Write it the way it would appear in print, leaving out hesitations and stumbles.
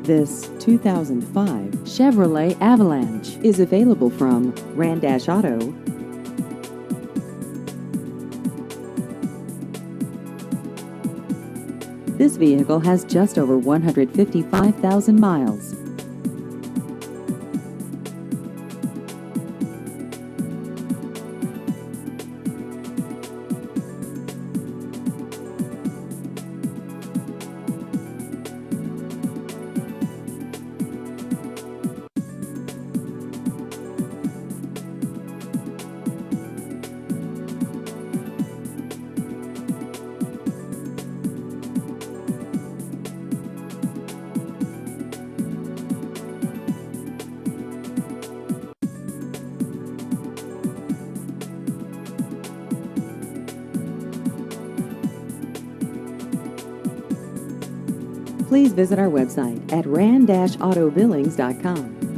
This 2005 Chevrolet Avalanche is available from Randash Auto. This vehicle has just over 155,000 miles. Please visit our website at randashautobillings.com.